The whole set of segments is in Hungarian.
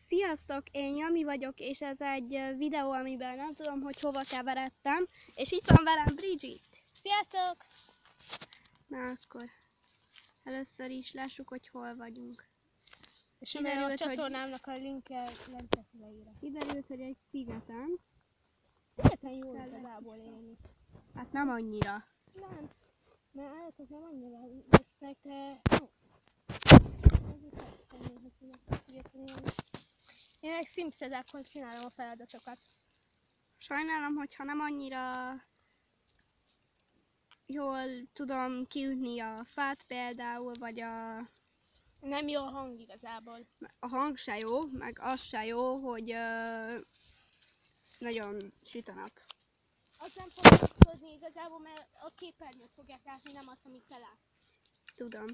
Sziasztok, én Jami vagyok, és ez egy videó, amiben nem tudom, hogy hova keveredtem, és itt van velem Bridget. Sziasztok! Na akkor, először is lássuk, hogy hol vagyunk. És a csatornámnak a linkje lent lesz leírva. Kiderült, hogy egy szigeten. Szigeten jó igazából élni. Hát nem annyira. Nem, mert állatok nem annyira lesznek, de jó. Én meg Simszedákkor csinálom a feladatokat. Sajnálom, hogyha nem annyira jól tudom kiütni a fát például, vagy Nem jó a hang igazából. a hang se jó, meg az se jó, hogy nagyon süt a nap. Az nem fog tudni igazából, mert a képernyőt fogják látni, nem azt, amit te látsz. Tudom.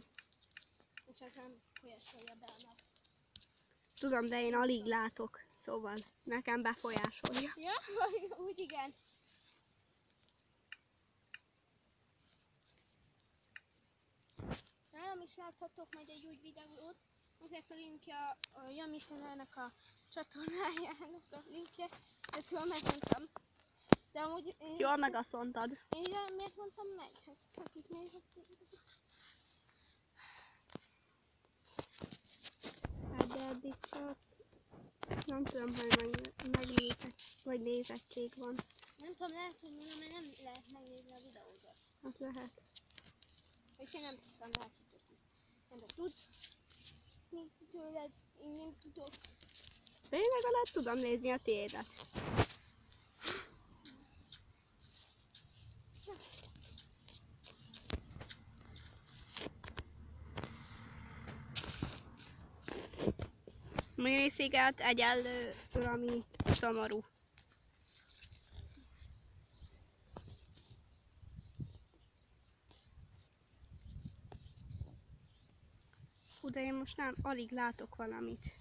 És ez nem folyásolja be a nap. Tudom, de én alig látok, szóval nekem befolyásolja. Ja, úgy igen. Nálam is láthatok majd egy új videót, meg lesz a linkje a Yummy Channelnek a csatornájának a linkje. Ezt jól megmondtam. De amúgy én... Jól megasszonytad. Én miért mondtam meg? Hát akik miért Hát de eddig csak nem tudom, hogy megnézek, vagy nézettség van. nem tudom, lehet, hogy mondom, mert nem lehet megnézni a videódat. Hát lehet. És én nem tudtam, láthatok is. Nem tud tőled, én nem tudok. De én legalább tudom nézni a tiédet. Minisziget egyenlő valami szomorú. De én most nem alig látok valamit.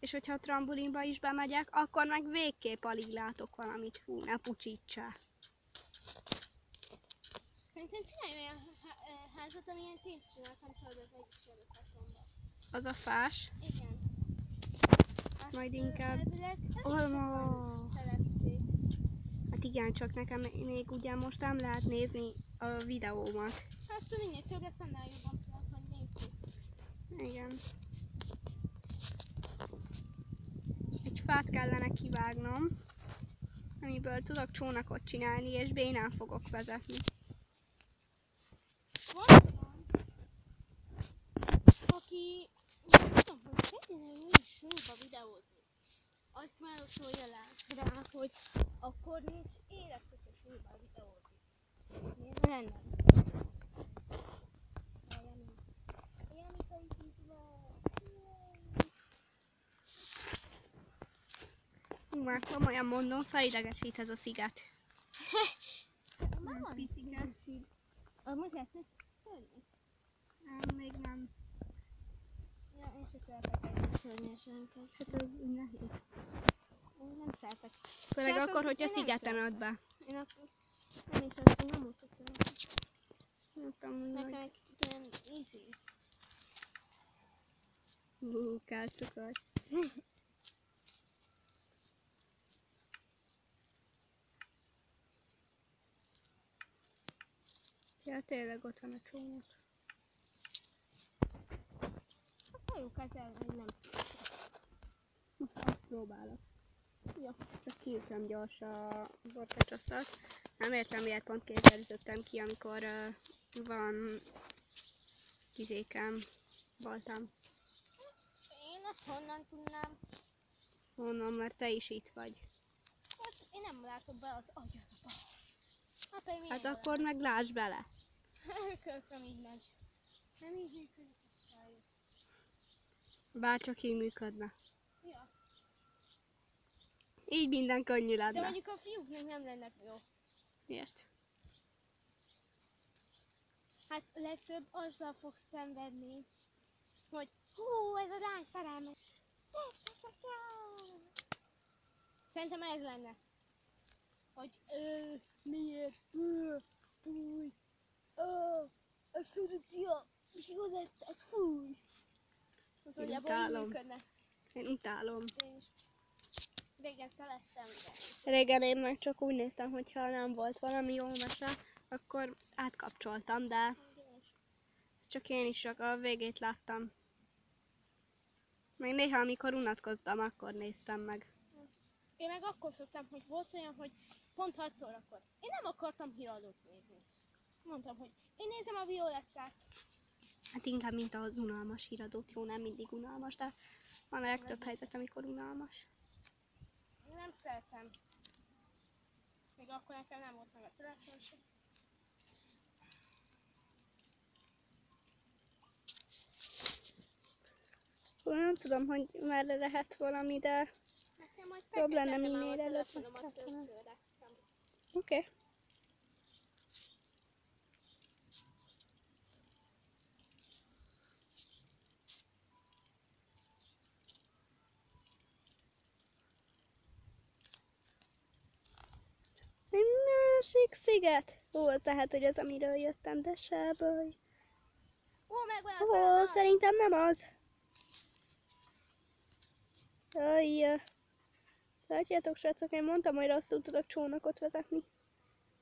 És hogyha a trambulinba is bemegyek, akkor meg végképp alig látok valamit. Hú, ne pucsítsál. Szerintem csinálj olyan házat, amilyen én csináltam tőle az egyik sorokhatomban. Az a fás. Igen. Azt majd inkább... Hát igen, csak nekem még ugye most nem lehet nézni a videómat. Hát minél több lesz, annál jobban tudod, hogy nézni. Igen. Egy fát kellene kivágnom, amiből tudok csónakot csinálni, és bénán fogok vezetni. Van olyan, aki nem tudom, hogy kezdjen ő is súlyba videózni. Azt már szólja rá, hogy akkor nincs élet, hogyha súlyba videózni. Miért lenne? Már komolyan mondom, felidegesít ez a sziget. Már van Picike. Amúgy lehetne törni? Nem, még nem. Ja, én se szeretek egy szörnyesenket. Hát ez így nehéz. Én nem szeretek. Főleg Srácok, akkor, hogyha én nem szigeten szeretem. ad be. Én akkor nem is azt nem úgy szeretem. Nem tudom, hogy... Nekem egy kicsit olyan ízű. Kárcsokaj. Ja, tényleg ott van a csónak. Halljuk el, hogy nem. Azt próbálok. Jó. Csak kiütöm gyors a borkacsasztalt. Nem értem, miért pont kézzel ütöttem ki, amikor van kizékem, baltam. Én azt honnan tudnám? Mondom, mert te is itt vagy. Hát, én nem látom be az agyadba. Hát akkor meg láss bele. Köszönöm, így megy. Nem így működik, ezt rájössz. Bárcsak így működne. Ja. Így minden könnyű De lenne. mondjuk a fiúknak nem lenne jó. Miért? Hát legtöbb azzal fog szenvedni, hogy hú, ez a lány szerelmes. Szerintem ez lenne. Hogy miért? Fúj. Ez szereti a violettát, fúj. Az nagyjából így működne. Én utálom. Én is. Régen szerettem, de... Régen én meg csak úgy néztem, hogyha nem volt valami jó mese, akkor átkapcsoltam, de csak én is csak a végét láttam. Még néha, amikor unatkoztam, akkor néztem meg. Én meg akkor szoktam, hogy volt olyan, hogy pont 6 órakor. Én nem akartam híradót nézni. Mondtam, hogy én nézem a Violettát. Hát inkább, mint az unalmas híradót. Jó, nem mindig unalmas, de van a legtöbb helyzet, amikor unalmas. Én nem szeretem. Még akkor nekem nem volt meg a telefon sem. Nem tudom, hogy merre lehet valami, de Nekem majd jobb lenne fekete minél a előbb telefonomat megtartanám. töltőre. Oké. Egy másik sziget. Ó, tehát, hogy az, amiről jöttem, de se baj. Ó, megvan a Ó, feladat! szerintem nem az. Ajja. Látjátok, srácok, én mondtam, hogy rosszul tudok csónakot vezetni.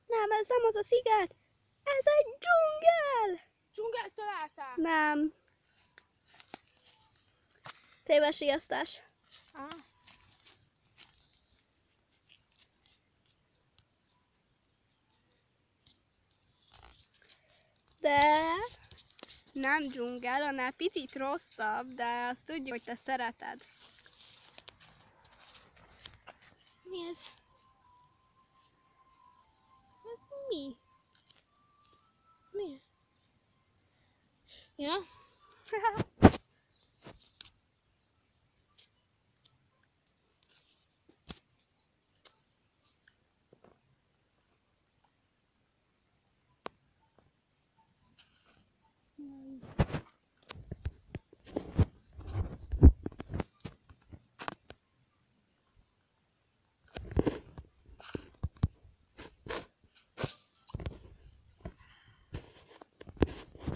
Nem, ez nem az a sziget! Ez egy dzsungel! Dzsungelt találtál? Nem. Téves riasztás. Ah. De nem dzsungel, annál picit rosszabb, de azt tudjuk, hogy te szereted. Mi ez? Ez mi? Mi? Ja?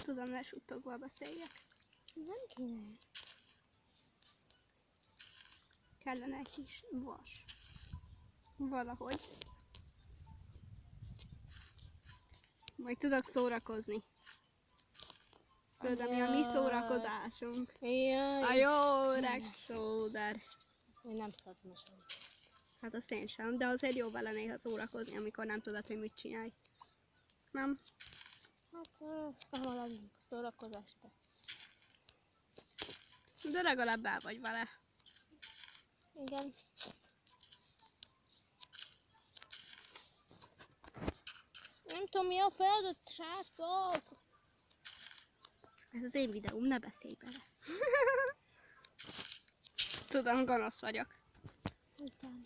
Tudom, ne suttogva beszéljek. Nem kéne. Kellene egy kis vas. Valahogy. Majd tudok szórakozni. Tudod, ami a mi szórakozásunk. Jaj, A jó Istenem. öreg sóder. Én nem szeretem a sódert. Hát azt én sem, de azért jó vele néha szórakozni, amikor nem tudod, hogy mit csinálj. Nem? Hát, nem maradjunk a szórakozásra. De legalább el vagy vele. Igen. Nem tudom, mi a feladat, srácok. Ez az én videóm, ne beszélj bele. Tudom, gonosz vagyok. Utána.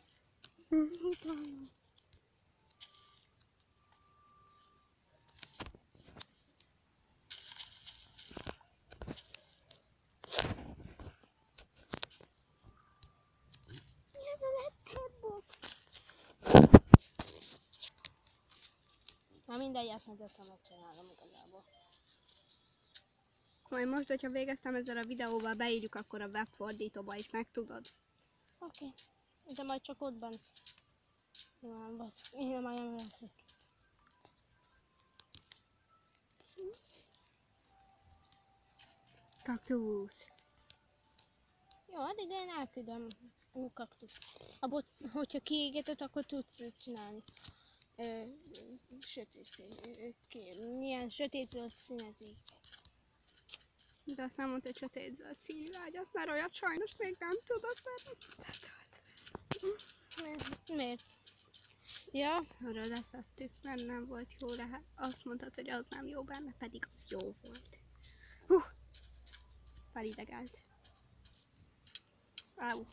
Mi ez a letterbox? Na mindegy, ezt megtettem, megcsinálom igazából. Majd most, hogyha végeztem ezzel a videóval, beírjuk akkor a webfordítóba is, meg tudod. Oké. De majd csak ott bent. Nem, basz. Én már nem leszek. Kaktusz. Jó, addig én elküldöm a kaktusz. Abból, hogyha kiégetett, akkor tudsz csinálni. Milyen sötét-zöld színezék. De azt nem mondta, hogy sötétzöld színű ágyat, mert olyat sajnos még nem tudok, mert Miért? Ja, arra leszettük, mert nem volt jó, azt mondtad, hogy az nem jó benne, pedig az jó volt. Felidegelt. Áú.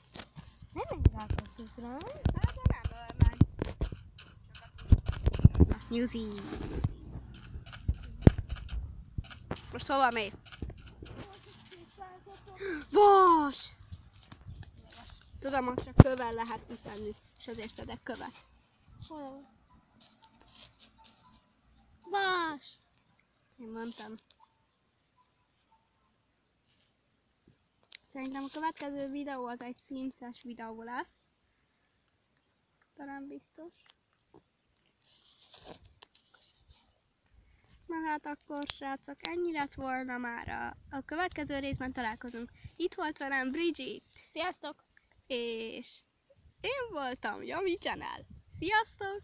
nem menj rá a kaktuszra. Hát de nem öl meg. Na, Nyuzi. Most hova mész? Vas! Tudom, hogy csak kövel lehet ütenni, és azért szedek követ. Hol van? Vas! Én mondtam. Szerintem a következő videó az egy Sims-es videó lesz. Talán biztos. Na hát akkor srácok, ennyi lett volna már. A következő részben találkozunk. Itt volt velem Bridget. Sziasztok! És én voltam Yami Channel. Sziasztok!